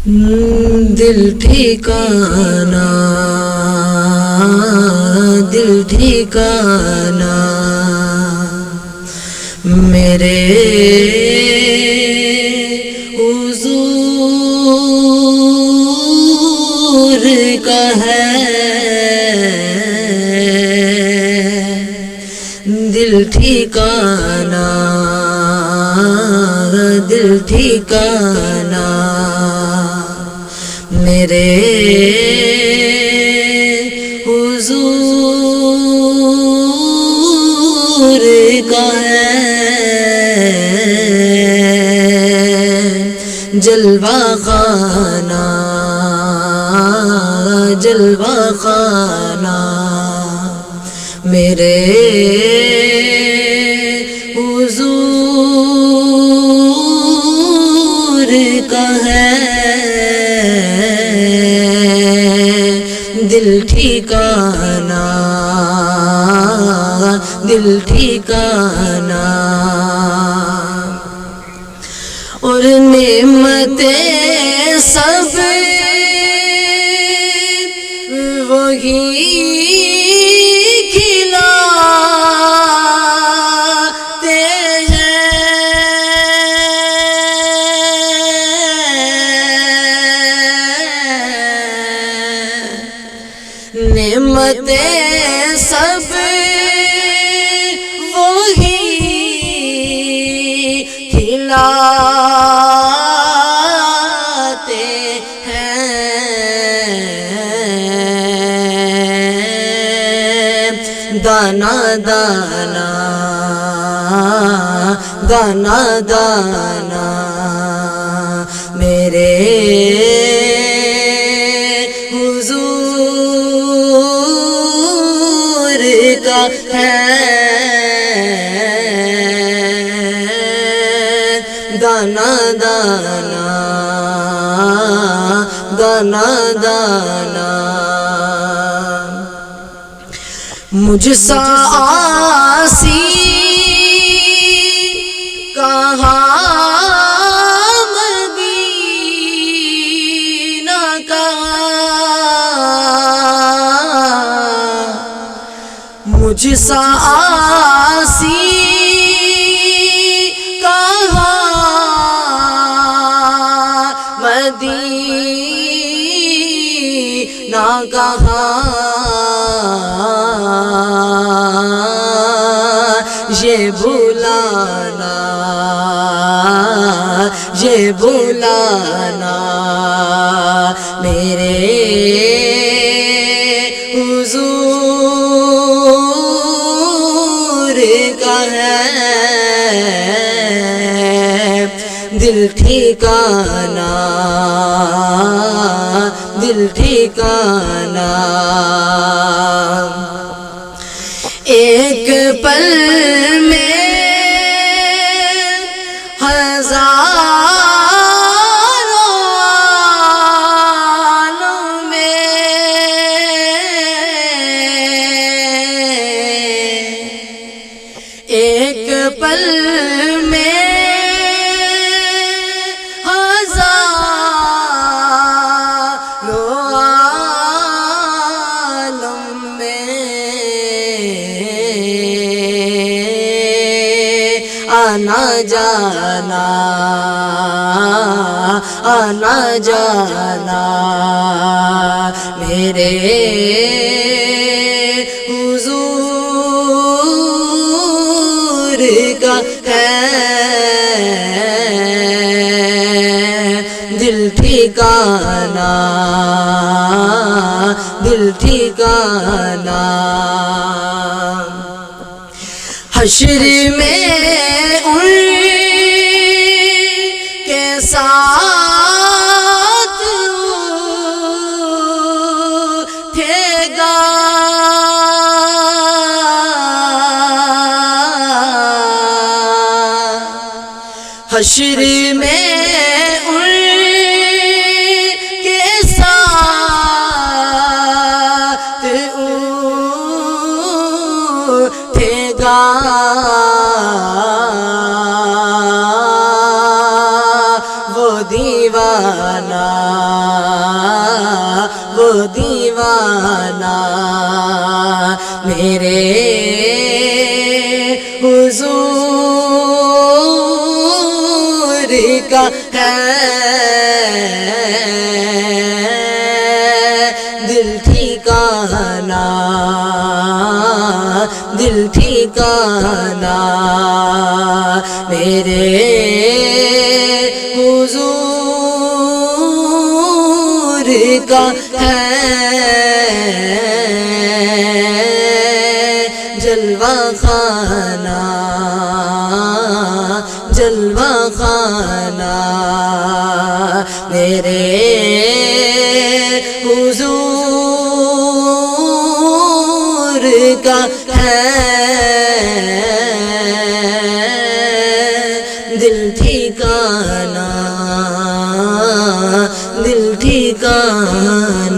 دل ٹھکانا، دل ٹھکانا میرے حضور کا ہے، دل ٹھکانا، دل ٹھکانا میرے حضور کا ہے، جلوہ خانہ، جلوہ خانہ میرے حضور کا ہے، دل ٹھکانا، دل ٹھکانا اور نعمتیں سب وہی کھلاتے ہیں، نعمتیں سب وہی کھلاتے ہیں، دانا دانا، دانا دانا میرے حضور کا ہے، دانا دانا، دانا دانا مجھ سا آسی کہاں مدینہ کہاں، مجھ سا آسی مدینہ کہاں، یہ بلانا، یہ بلانا میرے حضور کا ہے، دل ٹھکانا، دل ٹھکانا ایک پل میں ہزاروں عالم میں، ایک پل میں آنا جانا، آنا جانا میرے حضور کا ہے، دل ٹھکانا، دل ٹھکانا حشر میں ان کے ساتھ اٹھے گا، حشر میں ان کے ساتھ اٹھے گا، وہ دل ٹھکانا میرے حضور کا ہے جلوہ خانہ جلوہ خانہ میرے حضور کا ہے دل ٹھکانا دل ٹھکانا